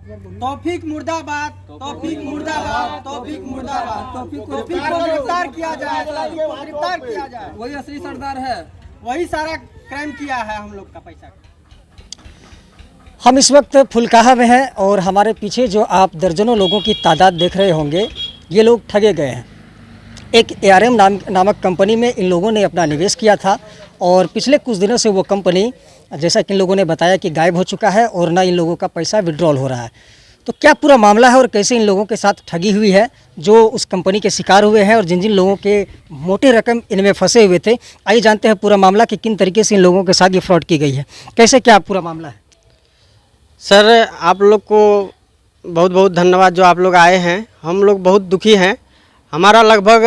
तौफीक मुर्दाबाद, तौफीक मुर्दाबाद, तौफीक मुर्दाबाद, तौफीक को गिरफ्तार किया जाए, गिरफ्तार किया जाए। वही असली सरदार है, वही सारा क्राइम किया है हम लोग का पैसा। हम इस वक्त फुलकाहा में हैं और हमारे पीछे जो आप दर्जनों लोगों की तादाद देख रहे होंगे, ये लोग ठगे गए हैं। एक ARM नामक कंपनी में इन लोगों ने अपना निवेश किया था और पिछले कुछ दिनों से वो कंपनी, जैसा कि इन लोगों ने बताया, कि गायब हो चुका है और ना इन लोगों का पैसा विड्रॉल हो रहा है। तो क्या पूरा मामला है और कैसे इन लोगों के साथ ठगी हुई है जो उस कंपनी के शिकार हुए हैं और जिन जिन लोगों के मोटे रकम इनमें फंसे हुए थे, आइए जानते हैं पूरा मामला कि किन तरीके से इन लोगों के साथ ये फ्रॉड की गई है। कैसे क्या पूरा मामला है? सर, आप लोग को बहुत बहुत धन्यवाद जो आप लोग आए हैं। हम लोग बहुत दुखी हैं। हमारा लगभग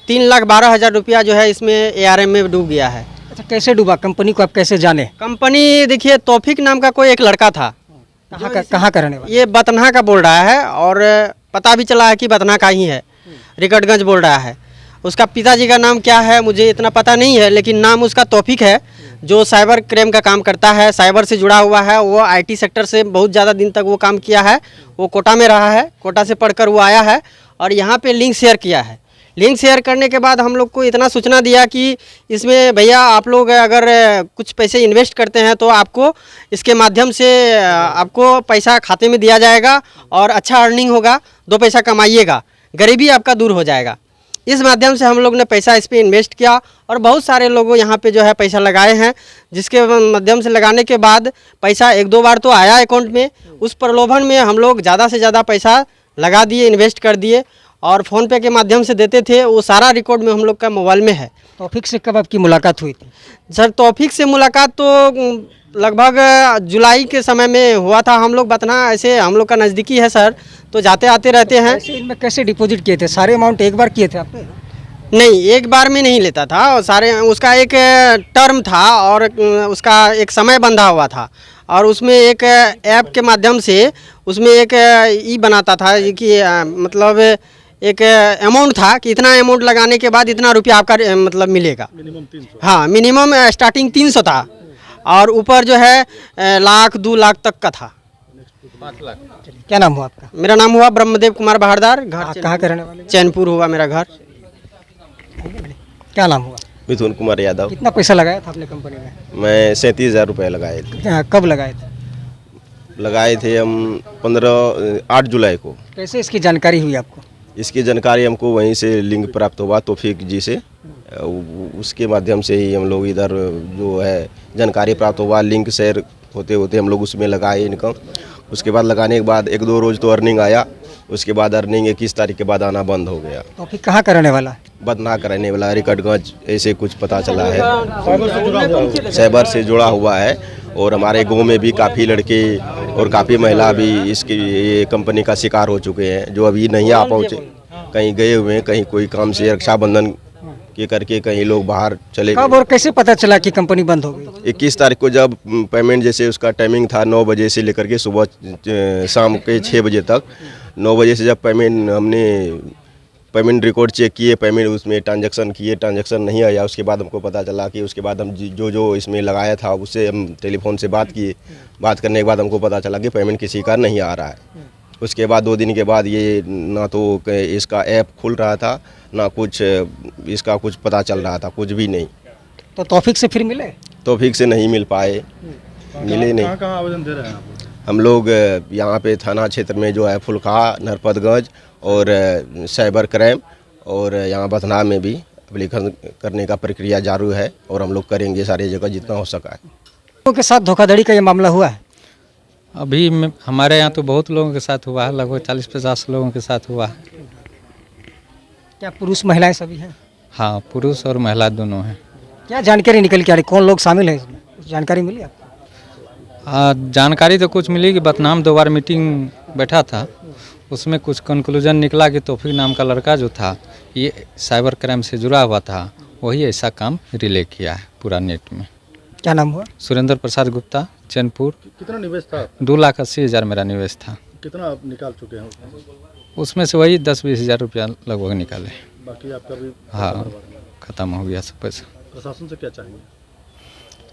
3,12,000 रुपया जो है इसमें ARM में डूब गया है। अच्छा, कैसे डूबा? कंपनी को आप कैसे जाने? कंपनी देखिए, तौफीक नाम का कोई एक लड़का था। कहाँ का रहने वाला? ये बतना का बोल रहा है और पता भी चला है कि बतना का ही है। रिकटगंज बोल रहा है। उसका पिताजी का नाम क्या है मुझे इतना पता नहीं है, लेकिन नाम उसका तौफीक है, जो साइबर क्राइम का काम करता है, साइबर से जुड़ा हुआ है। वो IT सेक्टर से बहुत ज़्यादा दिन तक वो काम किया है। वो कोटा में रहा है, कोटा से पढ़कर वो आया है और यहाँ पे लिंक शेयर किया है। लिंक शेयर करने के बाद हम लोग को इतना सूचना दिया कि इसमें भैया आप लोग अगर कुछ पैसे इन्वेस्ट करते हैं तो आपको इसके माध्यम से आपको पैसा खाते में दिया जाएगा और अच्छा अर्निंग होगा, 2 पैसा कमाइएगा, गरीबी आपका दूर हो जाएगा। इस माध्यम से हम लोग ने पैसा इस पर इन्वेस्ट किया और बहुत सारे लोग यहाँ पे जो है पैसा लगाए हैं, जिसके माध्यम से लगाने के बाद पैसा 1-2 बार तो आया अकाउंट में। उस प्रलोभन में हम लोग ज़्यादा से ज़्यादा पैसा लगा दिए, इन्वेस्ट कर दिए और फ़ोनपे के माध्यम से देते थे। वो सारा रिकॉर्ड में हम लोग का मोबाइल में है। तौफीक से कब आपकी मुलाकात हुई थी? सर, तौफीक से मुलाकात तो लगभग जुलाई के समय में हुआ था। हम लोग बतना ऐसे हम लोग का नज़दीकी है सर, तो जाते आते रहते हैं। इनमें कैसे डिपॉजिट किए थे? सारे अमाउंट एक बार किए थे आपने? नहीं, एक बार में नहीं लेता था और सारे, उसका एक टर्म था और उसका एक समय बंधा हुआ था और उसमें एक ऐप के माध्यम से उसमें एक बनाता था कि मतलब एक अमाउंट था कि इतना अमाउंट लगाने के बाद इतना रुपया आपका मतलब मिलेगा। मिनिमम 300। हाँ, मिनिमम स्टार्टिंग 300 था और ऊपर जो है 1,00,000-2 लाख तक का था। 5 लाख। क्या नाम हुआ आपका? मेरा नाम हुआ ब्रह्मदेव कुमार बहारदार। घर कहाँ के रहने वाले? चैनपुर हुआ मेरा घर। क्या नाम हुआ? मिथुन कुमार यादव। कितना पैसा लगाया था आपने कंपनी में? मैं 37,000 रुपये लगाए थे। कब लगाए थे? लगाए थे हम 8 जुलाई को। कैसे इसकी जानकारी हुई आपको? इसकी जानकारी हमको वहीं से लिंक प्राप्त हुआ तौफीक जी से। उसके माध्यम से ही हम लोग इधर जो है जानकारी प्राप्त हुआ। लिंक शेयर होते होते हम लोग उसमें लगाए इनकम। उसके बाद लगाने के बाद 1-2 रोज़ तो अर्निंग आया। उसके बाद अर्निंग 21 तारीख के बाद आना बंद हो गया। तौफीक कहाँ का रहने वाला? बदना का रहने वाला, रिकटगंज ऐसे कुछ पता चला है। साइबर से जुड़ा हुआ है और हमारे गांव में भी काफ़ी लड़के और काफ़ी महिला भी इसकी ये कंपनी का शिकार हो चुके हैं, जो अभी नहीं आ पहुँचे, कहीं गए हुए हैं, कहीं कोई काम से रक्षाबंधन के करके कहीं लोग बाहर चले गए। कब और कैसे पता चला कि कंपनी बंद हो गई? 21 तारीख को जब पेमेंट, जैसे उसका टाइमिंग था 9 बजे से लेकर के सुबह शाम के 6 बजे तक, 9 बजे से जब हमने पेमेंट रिकॉर्ड चेक किए, पेमेंट उसमें ट्रांजैक्शन किए, ट्रांजैक्शन नहीं आया। उसके बाद हमको पता चला कि उसके बाद हम जो इसमें लगाया था उससे हम टेलीफोन से बात किए। बात करने के बाद हमको पता चला कि पेमेंट किसी का नहीं आ रहा है। उसके बाद 2 दिन के बाद ये ना तो इसका ऐप खुल रहा था, ना कुछ इसका कुछ पता चल रहा था, कुछ भी नहीं। तो तौफीक से फिर मिले? तौफीक से नहीं मिल पाए, मिले नहीं। कहाँ आवेदन दे रहे हैं आप? हम लोग यहाँ पे थाना क्षेत्र में जो है फुलकाहा, नरपतगंज और साइबर क्राइम और यहाँ बथना में भी एप्लीकेशन करने का प्रक्रिया जारी है और हम लोग करेंगे सारी जगह जितना हो सका है। लोगों के साथ धोखाधड़ी का ये मामला हुआ है? अभी हमारे यहाँ तो बहुत लोगों के साथ हुआ है, लगभग 40-50 लोगों के साथ हुआ है। क्या पुरुष महिलाएं सभी हैं? हाँ, पुरुष और महिला दोनों हैं। क्या जानकारी निकल के आ रही, कौन लोग शामिल हैं इसमें? कुछ जानकारी मिली आपको? जानकारी तो कुछ मिली कि बदनाम 2 बार मीटिंग बैठा था, उसमें कुछ कंक्लूजन निकला कि तौफीक नाम का लड़का जो था ये साइबर क्राइम से जुड़ा हुआ था, वही ऐसा काम रिले किया है पूरा नेट में। क्या नाम हुआ? सुरेंद्र प्रसाद गुप्ता, चैनपुर। कितना निवेश था? 2,80,000 मेरा निवेश था। कितना आप निकाल चुके हैं उसमें से वही 10-20 हज़ार रुपया लगभग निकाले। बाकी आपका भी? हाँ, ख़त्म हो गया सब पैसा। प्रशासन से क्या चाहिए?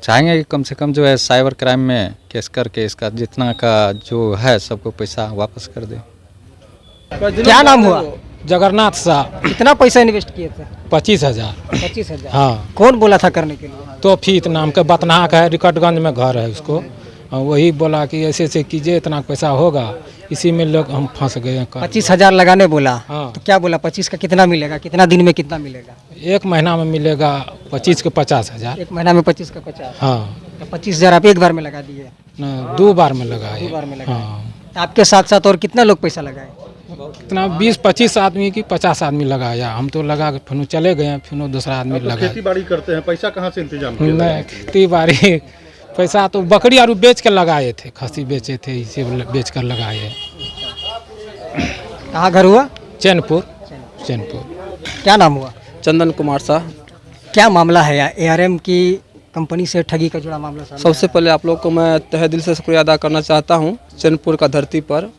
चाहेंगे कि कम से कम जो है साइबर क्राइम में केस करके इसका जितना का जो है सबको पैसा वापस कर दे। क्या नाम हुआ? जगन्नाथ शाह। कितना पैसा इन्वेस्ट किए थे? 25,000। 25,000। हाँ, कौन बोला था करने के लिए? तौफीक नाम का बतनहा का है, रिकटगंज में घर है उसको। वही बोला कि ऐसे ऐसे कीजिए, इतना पैसा होगा। इसी में लोग हम फंस गए हैं। 25,000 लगाने बोला। हाँ। तो क्या बोला 25 का कितना मिलेगा? कितना दिन में कितना मिलेगा? 1 महीना में मिलेगा 25 के 50,000। 1 महीना में 25 का 50। हाँ, तो 25,000 आप एक बार में लगा दिए? 2 बार में लगाए। 2 बार में लगाए। हाँ, आपके साथ साथ और कितना लोग पैसा लगाए? कितना 20-25 आदमी की 50 आदमी लगाया। हम तो लगा के फिर चले गए, फिर दूसरा आदमी लगा। खेती बाड़ी करते हैं, पैसा कहाँ से इंतजाम किया? नहीं, खेती बाड़ी पैसा तो बकरी आरू बेच के लगाए थे, खसी बेचे थे, इसे बेच कर लगाए। कहाँ घर हुआ? चैनपुर। क्या नाम हुआ? चंदन कुमार शाह। क्या मामला है यार? ARM की कंपनी से ठगी का जुड़ा मामला सामने सबसे पहले आप लोग को मैं तहे दिल से शुक्रिया अदा करना चाहता हूं, चैनपुर का धरती पर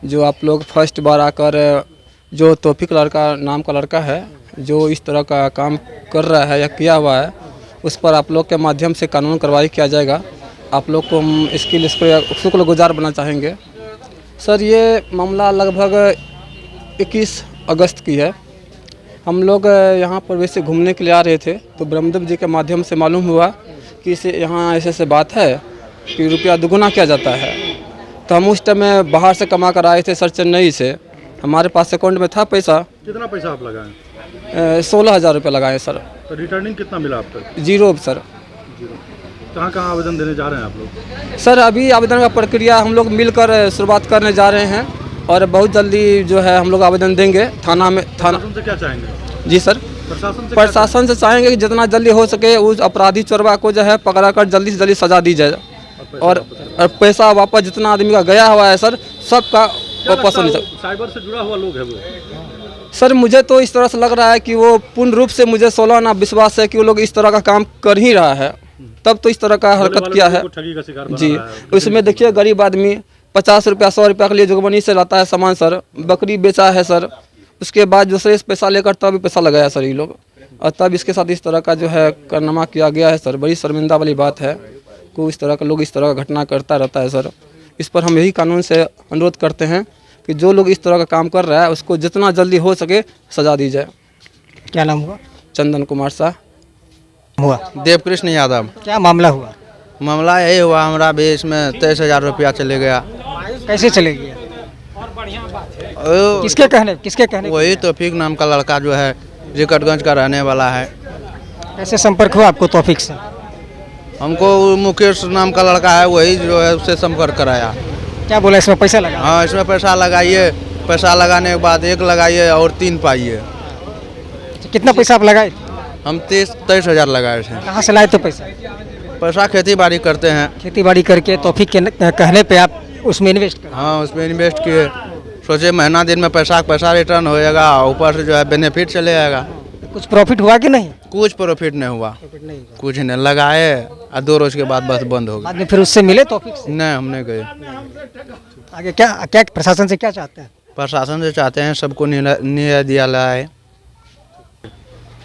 जो आप लोग फर्स्ट बार आकर जो तौफीक लड़का नाम का लड़का है जो इस तरह का काम कर रहा है या किया हुआ है, उस पर आप लोग के माध्यम से कानून कार्रवाई किया जाएगा। आप लोग को हम इसके लिए शुक्रगुजार बनना चाहेंगे। सर, ये मामला लगभग 21 अगस्त की है। हम लोग यहाँ पर वैसे घूमने के लिए आ रहे थे तो ब्रह्मदेव जी के माध्यम से मालूम हुआ कि इसे यहाँ ऐसे बात है कि रुपया दुगुना किया जाता है। तो हम उस टाइम में बाहर से कमा कर आए थे सर, चेन्नई से। हमारे पास अकाउंट में था पैसा। कितना पैसा आप लगाए? 16,000 रुपये लगाए सर। तो रिटर्निंग कितना मिला आप तक? 0 सर। कहाँ कहाँ आवेदन देने जा रहे हैं आप लोग? सर, अभी आवेदन का प्रक्रिया हम लोग मिलकर शुरुआत करने जा रहे हैं और बहुत जल्दी जो है हम लोग आवेदन देंगे थाना में। प्रशासन से क्या चाहेंगे? जी सर, प्रशासन से चाहेंगे कि जितना जल्दी हो सके उस अपराधी चोरवा को जो है पकड़ा कर जल्दी से जल्दी सजा दी जाए और पैसा वापस जितना आदमी का गया हुआ है सर सबका वापस होना चाहिए। साइबर से जुड़ा हुआ लोग है वो? सर, मुझे तो इस तरह से लग रहा है कि वो पूर्ण रूप से मुझे 16 आना विश्वास है कि वो लोग इस तरह का काम कर ही रहा है, तब तो इस तरह का हरकत किया है। ठगी का शिकार बना जी, रहा है। उसमें देखिए गरीब आदमी 50 रुपया 100 रुपया के लिए जुगमनी से लाता है सामान सर, बकरी बेचा है सर, उसके बाद दूसरे से पैसा लेकर तब पैसा लगाया सर ये लोग, और तब इसके साथ इस तरह का जो है कारनामा किया गया है सर। बड़ी शर्मिंदा वाली बात है कि इस तरह का लोग इस तरह का घटना करता रहता है सर। इस पर हम यही कानून से अनुरोध करते हैं कि जो लोग इस तरह का काम कर रहा है उसको जितना जल्दी हो सके सजा दी जाए। क्या नाम हुआ? चंदन कुमार शाह हुआ। देवकृष्ण यादव। क्या मामला हुआ? मामला यही हुआ, हमारा भी इसमें 23,000 रुपया चले गया। कैसे चले गया? किसके कहने? वही तौफीक नाम का लड़का जो है रिकटगंज का रहने वाला है। कैसे संपर्क हुआ आपको तौफीक से? हमको मुकेश नाम का लड़का है, वही जो है उससे संपर्क कराया। क्या बोला इसमें पैसा लगा? हाँ, इसमें पैसा लगाइए, पैसा लगाने के बाद 1 लगाइए और 3 पाइए। कितना पैसा आप लगाए? हम 23,000 लगाए थे। कहाँ से लाए थे पैसा? पैसा खेती बाड़ी करते हैं। खेती बाड़ी करके तौफीक के कहने पे आप उसमें इन्वेस्ट कर? हाँ, उसमें इन्वेस्ट किए, सोचे महीना दिन में पैसा रिटर्न हो जाएगा, ऊपर से जो है बेनिफिट चले जाएगा। कुछ प्रॉफिट हुआ कि नहीं? कुछ प्रॉफिट नहीं हुआ, कुछ नहीं लगाए और 2 रोज के बाद बस बंद हो गया। बाद में फिर उससे मिले तौफीक से? नहीं, हम नहीं गए। आगे क्या प्रशासन से क्या चाहते हैं? प्रशासन से चाहते हैं सबको न्याय दिया जाए।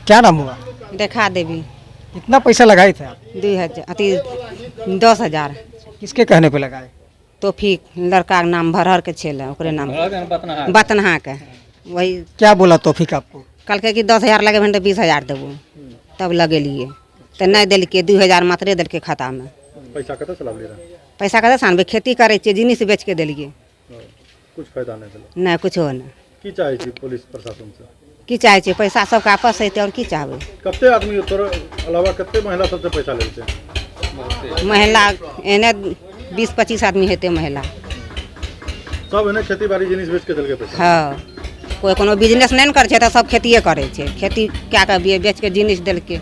क्या नाम हुआ? देखा देवी। कितना पैसा लगाए थे आप? 10,000। किसके कहने पे लगाए? तौफीक लड़का के नाम भरहर के छेल ओकरे नाम बतनहा के। वही क्या बोला तौफीक आपको? कल के कि 10,000 लगे तो 20,000 देबो, तब लगेलिए तो नहीं दिलके, 2,000 मात्रे दिलके खाता में। पैसा कतऽ से लाबले रहा? पैसा कतऽ सानबे? खेती करे छियै, जिनिस बेच के दिलिए। कुछ फायदा नहीं भेल? नहीं, कुछो नहीं। की चाहे छी पुलिस प्रशासन से? की चाहे छियै? पैसा सबके आपस हेतै और की चाहबै? कते आदमी तोर अलावा कते महिला सबसे पैसा लेते? महिला एने 20-25 आदमी हेतै महिला। सब एने खेती बाड़ी जिनिस बेच के देलके पैसा? हाँ, कोई कोनो बिजनेस नहीं करे छै तो सब खेतिए करे छै, खेती क्या के बेच के जिनिस देलके।